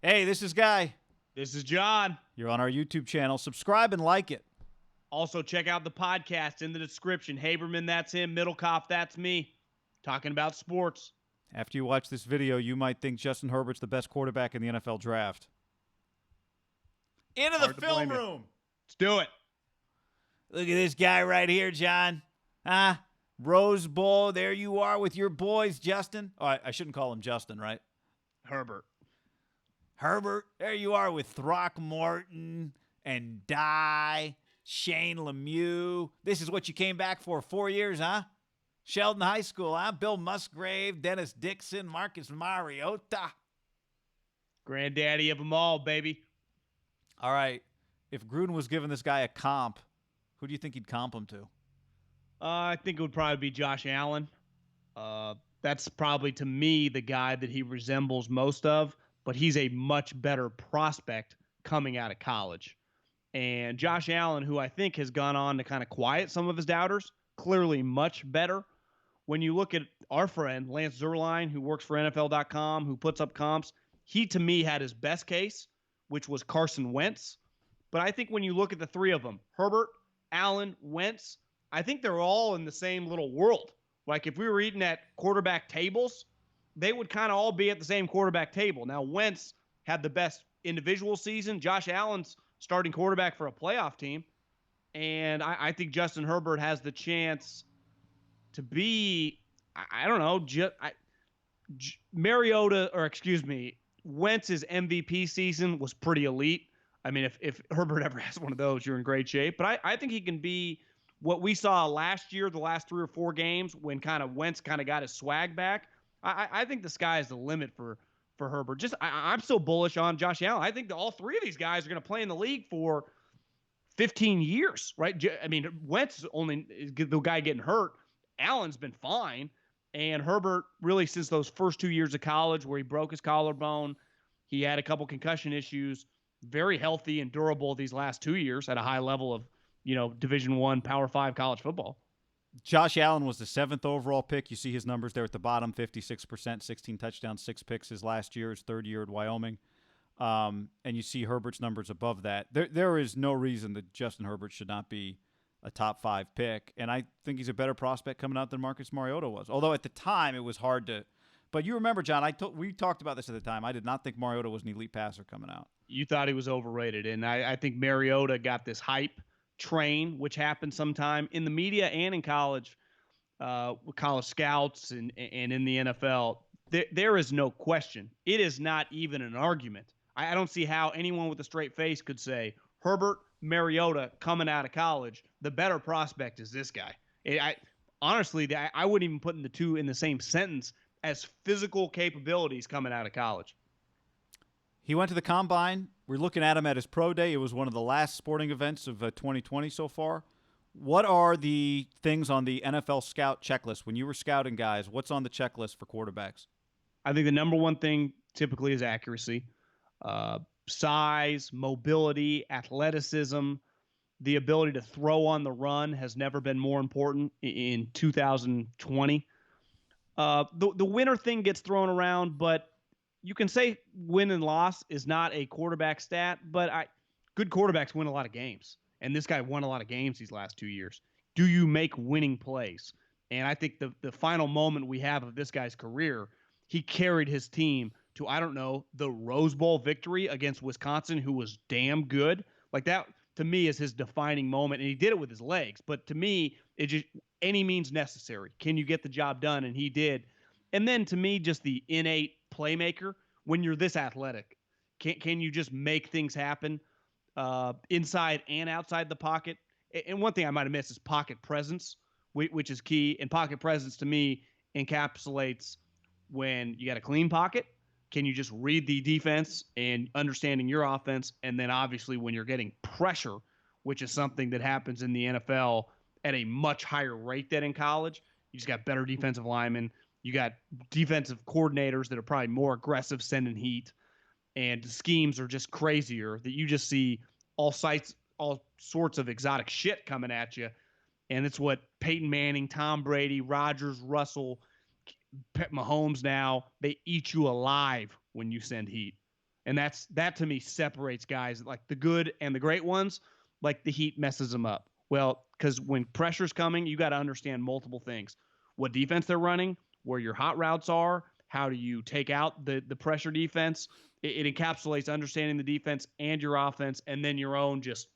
Hey, this is Guy. This is John. You're on our YouTube channel. Subscribe and like it. Also, check out the podcast in the description. Haberman, that's him. Middlecoff, that's me. Talking about sports. After you watch this video, you might think Justin Herbert's the best quarterback in the NFL draft. Into the Hard to film blame you. room. Let's do it. Look at this guy right here, John. Rose Bowl. There you are with your boys, Justin. Oh, I shouldn't call him Justin, right? Herbert. Herbert. There you are with Throckmorton and Dye, Shane Lemieux. This is what you came back for 4 years, huh? Sheldon High School, huh? Bill Musgrave, Dennis Dixon, Marcus Mariota. Granddaddy of them all, baby. All right. If Gruden was giving this guy a comp, who do you think he'd comp him to? I think it would probably be Josh Allen. That's probably, to me, the guy that he resembles most of, but he's a much better prospect coming out of college. And Josh Allen, who I think has gone on to kind of quiet some of his doubters, clearly much better. When you look at our friend, Lance Zierlein, who works for NFL.com, who puts up comps, he, to me, had his best case, which was Carson Wentz. But I think when you look at the three of them, Herbert, Allen, Wentz, I think they're all in the same little world. Like if we were eating at quarterback tables, they would kind of all be at the same quarterback table. Now, Wentz had the best individual season. Josh Allen's starting quarterback for a playoff team. And I think Justin Herbert has the chance to be, I don't know, Wentz's MVP season was pretty elite. I mean, if Herbert ever has one of those, you're in great shape. But I think he can be what we saw last year, the last 3 or 4 games, when kind of Wentz kind of got his swag back. I think the sky is the limit for Herbert. I'm so bullish on Josh Allen. I think that all 3 of these guys are going to play in the league for 15 years, right? I mean, Wentz only is the guy getting hurt. Allen's been fine. And Herbert, really, since those first 2 years of college where he broke his collarbone, he had a couple concussion issues, very healthy and durable these last 2 years at a high level of, Division I, Power 5 college football. Josh Allen was the 7th overall pick. You see his numbers there at the bottom, 56%, 16 touchdowns, 6 picks his last year, his third year at Wyoming. And you see Herbert's numbers above that. There is no reason that Justin Herbert should not be a top 5 pick. And I think he's a better prospect coming out than Marcus Mariota was. Although at the time it was hard to – but you remember, John, we talked about this at the time. I did not think Mariota was an elite passer coming out. You thought he was overrated. And I think Mariota got this hype train, which happened sometime in the media and in college, with college scouts and in the NFL. There is no question. It is not even an argument. I don't see how anyone with a straight face could say Herbert, Mariota coming out of college, the better prospect is this guy. Honestly, I wouldn't even put the two in the same sentence as physical capabilities coming out of college. He went to the Combine. We're looking at him at his pro day. It was one of the last sporting events of 2020 so far. What are the things on the NFL scout checklist? When you were scouting guys, what's on the checklist for quarterbacks? I think the number one thing typically is accuracy, size, mobility, athleticism. The ability to throw on the run has never been more important in 2020. The winner thing gets thrown around, but you can say win and loss is not a quarterback stat, but good quarterbacks win a lot of games. And this guy won a lot of games these last 2 years. Do you make winning plays? And I think the final moment we have of this guy's career, he carried his team to, I don't know, the Rose Bowl victory against Wisconsin, who was damn good. Like that, to me, is his defining moment. And he did it with his legs. But to me, it just any means necessary. Can you get the job done? And he did. And then to me, just the innate playmaker. When you're this athletic, can you just make things happen inside and outside the pocket? And one thing I might have missed is pocket presence, which is key. And pocket presence to me encapsulates when you got a clean pocket. Can you just read the defense and understanding your offense? And then obviously when you're getting pressure, which is something that happens in the NFL at a much higher rate than in college, you just got better defensive linemen. You got defensive coordinators that are probably more aggressive sending heat, and the schemes are just crazier that you just see all sorts of exotic shit coming at you. And it's what Peyton Manning, Tom Brady, Rodgers, Russell, Mahomes now, they eat you alive when you send heat. And that to me separates guys like the good and the great ones. Like the Heat messes them up. Well, because when pressure's coming, you got to understand multiple things: what defense they're running, where your hot routes are, how do you take out the pressure defense. It encapsulates understanding the defense and your offense, and then your own just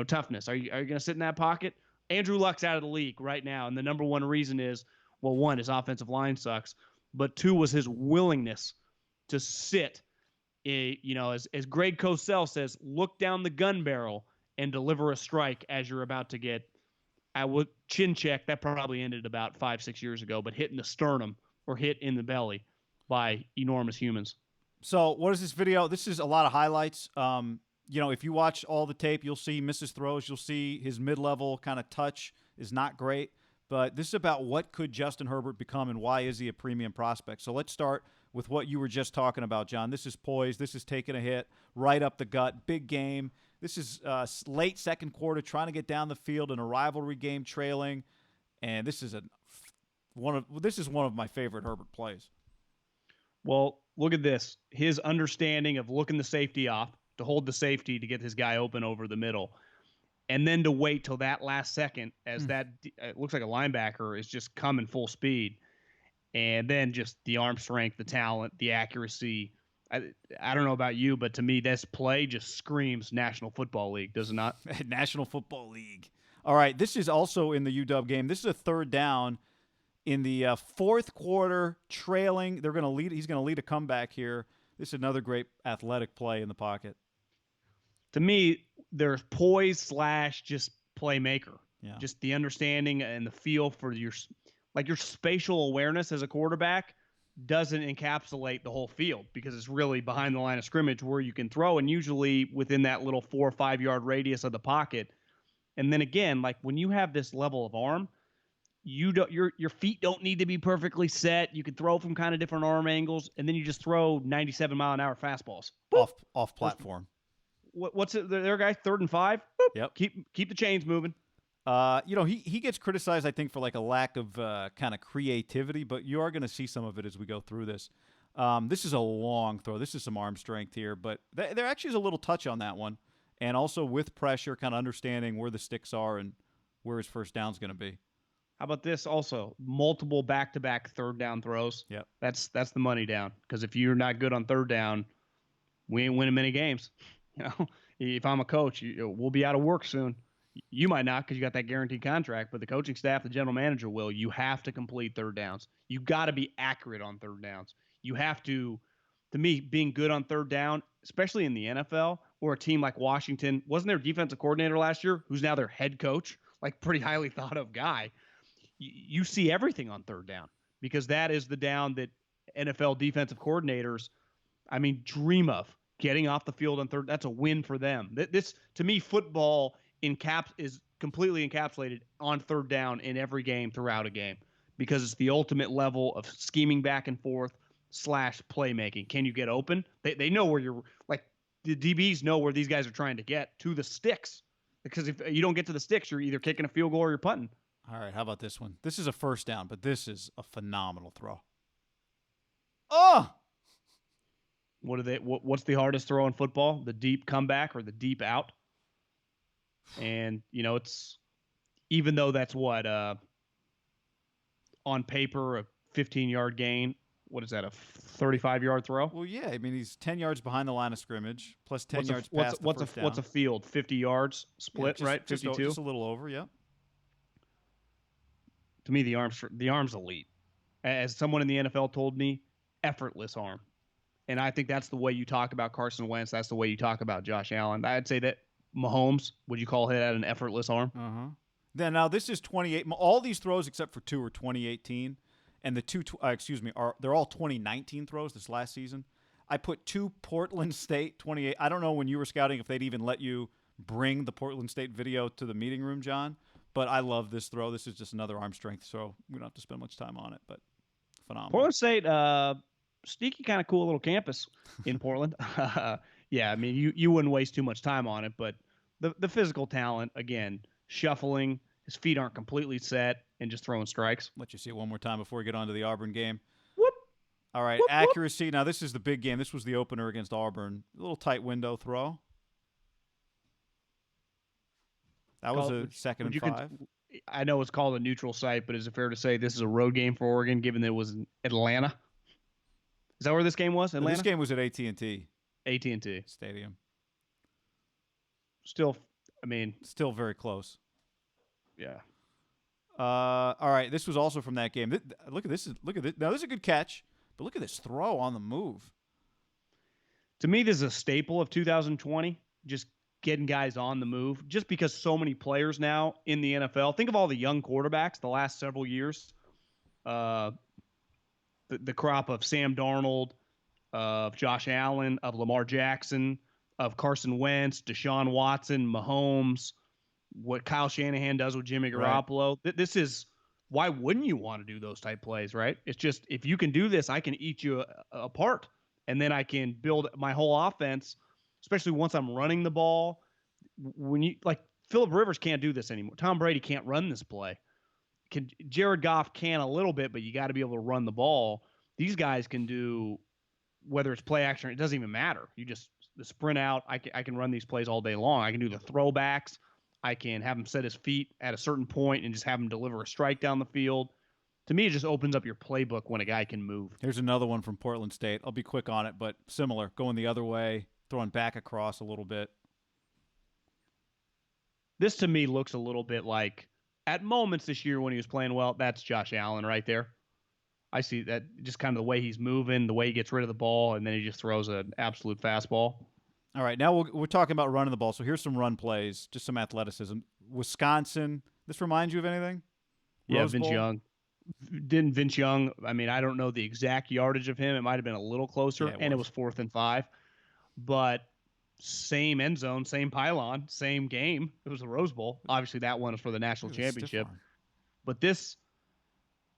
toughness. Are you going to sit in that pocket? Andrew Luck's out of the league right now, and the number one reason is, well, one, his offensive line sucks, but two was his willingness to sit. As Greg Cosell says, look down the gun barrel and deliver a strike as you're about to get. I would chin check. That probably ended about 5-6 years ago, but hitting the sternum or hit in the belly by enormous humans. So what is this video? This is a lot of highlights. If you watch all the tape, you'll see misses throws. You'll see his mid-level kind of touch is not great. But this is about what could Justin Herbert become and why is he a premium prospect. So let's start with what you were just talking about, John. This is poised. This is taking a hit right up the gut. Big game. This is late second quarter, trying to get down the field in a rivalry game, trailing. And this is one of my favorite Herbert plays. Well, look at this. His understanding of looking the safety off, to hold the safety to get his guy open over the middle, and then to wait till that last second as it looks like a linebacker is just coming full speed, and then just the arm strength, the talent, the accuracy. I don't know about you, but to me, this play just screams National Football League, does it not? National Football League. All right, this is also in the UW game. This is a third down in the fourth quarter, trailing. They're going to lead. He's going to lead a comeback here. This is another great athletic play in the pocket. To me, there's poise / just playmaker. Yeah. Just the understanding and the feel for your spatial awareness as a quarterback doesn't encapsulate the whole field because it's really behind the line of scrimmage where you can throw, and usually within that little 4 or 5 yard radius of the pocket. And then again, like when you have this level of arm, your feet don't need to be perfectly set. You can throw from kind of different arm angles, and then you just throw 97-mile-an-hour fastballs. Off platform. What's it there, guy? 3rd and 5. Boop. Yep. Keep the chains moving. He gets criticized, I think, for like a lack of kind of creativity, but you are going to see some of it as we go through this. This is a long throw. This is some arm strength here, but there actually is a little touch on that one, and also with pressure, kind of understanding where the sticks are and where his first down's going to be. How about this also? Multiple back-to-back third down throws. Yep. That's the money down. Because if you're not good on third down, we ain't winning many games. If I'm a coach, we'll be out of work soon. You might not because you got that guaranteed contract, but the coaching staff, the general manager will. You have to complete third downs. You got to be accurate on third downs. You have to me, being good on third down, especially in the NFL or a team like Washington, wasn't their defensive coordinator last year, who's now their head coach, like pretty highly thought of guy. You see everything on third down because that is the down that NFL defensive coordinators, dream of. Getting off the field on third, that's a win for them. This, to me, football is completely encapsulated on third down in every game throughout a game because it's the ultimate level of scheming back and forth / playmaking. Can you get open? They know where you're, like the DBs know where these guys are trying to get to the sticks because if you don't get to the sticks, you're either kicking a field goal or you're punting. All right, how about this one? This is a first down, but this is a phenomenal throw. Oh! What's the hardest throw in football? The deep comeback or the deep out? And, it's even though that's what on paper a 15-yard gain, what is that, a 35-yard throw? Well, yeah, he's 10 yards behind the line of scrimmage, plus 10 yards past the first down. What's a field? 50 yards split, yeah, right? 52? Just a little over, yeah. To me, the arm's elite. As someone in the NFL told me, effortless arm. And I think that's the way you talk about Carson Wentz. That's the way you talk about Josh Allen. I'd say that Mahomes, would you call that an effortless arm? Uh-huh. Then now this is 28. All these throws except for 2 are 2018, and the two, they're all 2019 throws this last season. I put 2 Portland State 28. I don't know when you were scouting if they'd even let you bring the Portland State video to the meeting room, John. But I love this throw. This is just another arm strength throw. We don't have to spend much time on it, but phenomenal. Portland State, sneaky, kind of cool little campus in Portland. Yeah, you wouldn't waste too much time on it, but the physical talent, again, shuffling, his feet aren't completely set, and just throwing strikes. Let you see it one more time before we get on to the Auburn game. Whoop. All right, Whoop, whoop. accuracy. Now, this is the big game. This was the opener against Auburn. A little tight window throw. That was a second Would and you 5. I know it's called a neutral site, but is it fair to say this is a road game for Oregon, given that it was in Atlanta? Is that where this game was? Atlanta? This game was at AT&T AT&T Stadium. Still, I mean, Still very close. yeah. All right, this was also from that game. Look at this. Look at this. Now, this is a good catch, but look at this throw on the move. To me, this is a staple of 2020. Just getting guys on the move, just because so many players now in the NFL. Think of all the young quarterbacks the last several years. The crop of Sam Darnold, of Josh Allen, of Lamar Jackson, of Carson Wentz, Deshaun Watson, Mahomes, what Kyle Shanahan does with Jimmy Garoppolo. Right. This is, why wouldn't you want to do those type plays, right? It's just, if you can do this, I can eat you apart, and then I can build my whole offense, especially once I'm running the ball. When you, like, Phillip Rivers can't do this anymore. Tom Brady can't run this play. Jared Goff can a little bit, but you got to be able to run the ball. These guys can do, whether it's play action, it doesn't even matter. You just the sprint out. I can run these plays all day long. I can do the throwbacks. I can have him set his feet at a certain point and just have him deliver a strike down the field. To me, it just opens up your playbook when a guy can move. Here's another one from Portland State. I'll be quick on it, but similar. Going the other way, throwing back across a little bit. This, to me, looks a little bit like, at moments this year when he was playing well, that's Josh Allen right there. I see that, just kind of the way he's moving, the way he gets rid of the ball, and then he just throws an absolute fastball. All right, now we're talking about running the ball. So here's some run plays, just some athleticism. Wisconsin, this reminds you of anything? Yeah, Vince Young. Didn't Vince Young, I mean, I don't know the exact yardage of him. It might have been a little closer, and it was 4th and 5. But same end zone, same pylon, same game. It was the Rose Bowl. Obviously, that one was for the national championship. But this,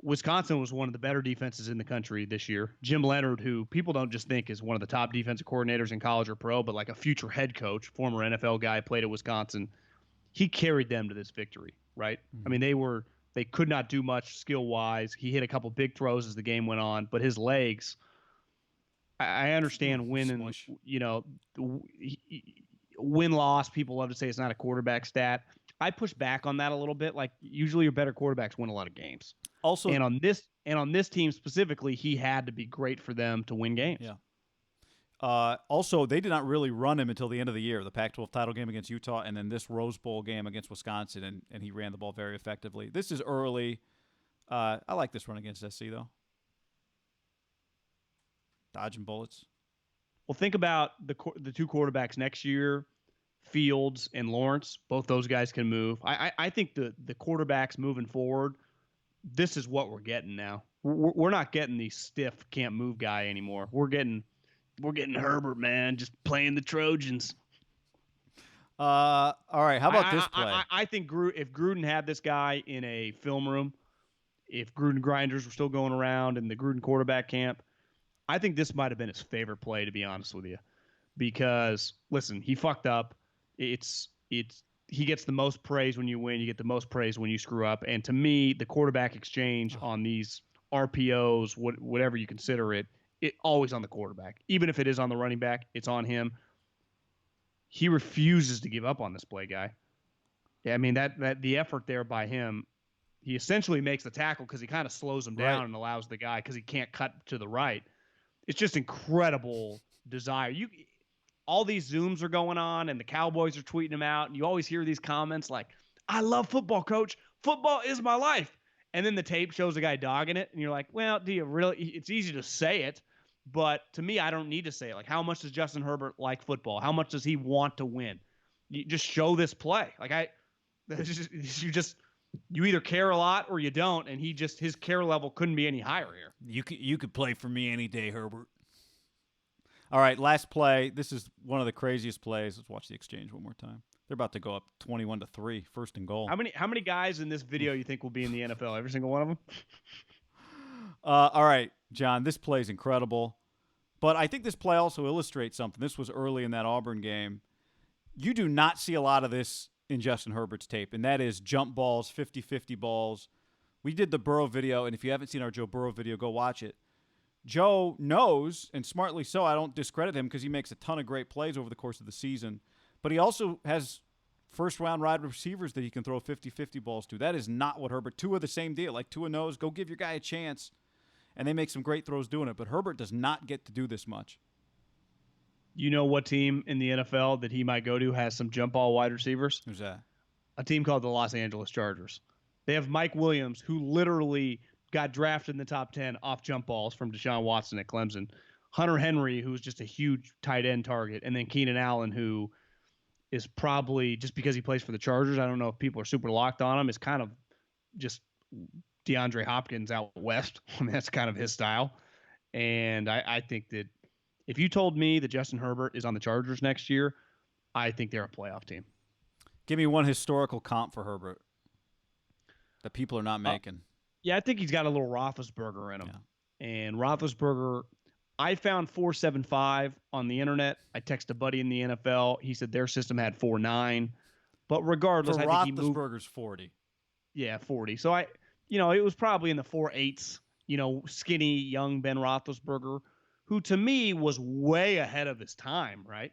Wisconsin was one of the better defenses in the country this year. Jim Leonard, who people don't just think is one of the top defensive coordinators in college or pro, but like a future head coach, former NFL guy, played at Wisconsin. He carried them to this victory, right? Mm-hmm. I mean, they could not do much skill-wise. He hit a couple big throws as the game went on, but his legs, I understand win-loss, people love to say it's not a quarterback stat. I push back on that a little bit. Like, usually your better quarterbacks win a lot of games. Also, and on this team specifically, he had to be great for them to win games. Yeah. Also, they did not really run him until the end of the year, the Pac-12 title game against Utah, and then this Rose Bowl game against Wisconsin, and he ran the ball very effectively. This is early. I like this run against SC, though. Dodging bullets. Well, think about the two quarterbacks next year, Fields and Lawrence. Both those guys can move. I think the quarterbacks moving forward, this is what we're getting now. We're not getting the stiff can't move guy anymore. We're getting Herbert, man, just playing the Trojans. All right, how about this play? I think if Gruden had this guy in a film room, if Gruden grinders were still going around in the Gruden quarterback camp, I think this might have been his favorite play, to be honest with you. Because, listen, he fucked up. He gets the most praise when you win. You get the most praise when you screw up. And to me, the quarterback exchange on these RPOs, whatever you consider it always on the quarterback. Even if it is on the running back, it's on him. He refuses to give up on this play, guy. Yeah, I mean, that the effort there by him, he essentially makes the tackle because he kind of slows him down and allows the guy, because he can't cut to the right. It's just incredible desire. All these Zooms are going on, and the Cowboys are tweeting him out, and you always hear these comments like, "I love football, coach. Football is my life." And then the tape shows a guy dogging it, and you're like, well, do you really? It's easy to say it, but to me, I don't need to say it. Like, how much does Justin Herbert like football? How much does he want to win? You just show this play. Like, you either care a lot or you don't, and his care level couldn't be any higher here. You could play for me any day, Herbert. All right, last play. This is one of the craziest plays. Let's watch the exchange one more time. They're about to go up 21-3, 1st and goal. How many guys in this video you think will be in the NFL? Every single one of them? All right, John, this play is incredible. But I think this play also illustrates something. This was early in that Auburn game. You do not see a lot of this in Justin Herbert's tape, and that is jump balls, 50-50 balls. We did the Burrow video, and if you haven't seen our Joe Burrow video, go watch it. Joe knows, and smartly so, I don't discredit him because he makes a ton of great plays over the course of the season. But he also has first-round wide receivers that he can throw 50-50 balls to. That is not what Herbert. Tua, the same deal. Like Tua knows, go give your guy a chance. And they make some great throws doing it. But Herbert does not get to do this much. You know what team in the NFL that he might go to has some jump ball wide receivers? Who's that? A team called the Los Angeles Chargers. They have Mike Williams, who literally got drafted in the top 10 off jump balls from Deshaun Watson at Clemson. Hunter Henry, who's just a huge tight end target. And then Keenan Allen, who is probably, just because he plays for the Chargers, I don't know if people are super locked on him, is kind of just DeAndre Hopkins out west. I mean, that's kind of his style. And I think that if you told me that Justin Herbert is on the Chargers next year, I think they're a playoff team. Give me one historical comp for Herbert that people are not making. Yeah, I think he's got a little Roethlisberger in him. Yeah. And Roethlisberger, I found 4.75 on the internet. I texted a buddy in the NFL. He said their system had 4.9. But regardless, I think he moved. Roethlisberger's 40. Yeah, 40. So it was probably in the 4.8s. Skinny young Ben Roethlisberger, who to me was way ahead of his time, right?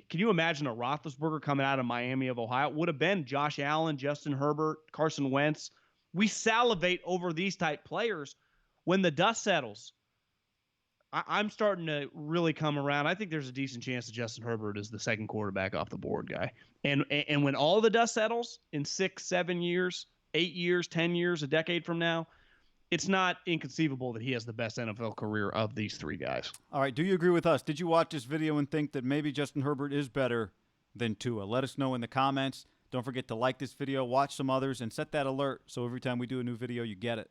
Can you imagine a Roethlisberger coming out of Miami of Ohio? It would have been Josh Allen, Justin Herbert, Carson Wentz. We salivate over these type players. When the dust settles, I'm starting to really come around. I think there's a decent chance that Justin Herbert is the second quarterback off the board guy. And when all the dust settles in 6, 7 years, 8 years, 10 years, a decade from now, it's not inconceivable that he has the best NFL career of these three guys. All right. Do you agree with us? Did you watch this video and think that maybe Justin Herbert is better than Tua? Let us know in the comments. Don't forget to like this video, watch some others, and set that alert so every time we do a new video, you get it.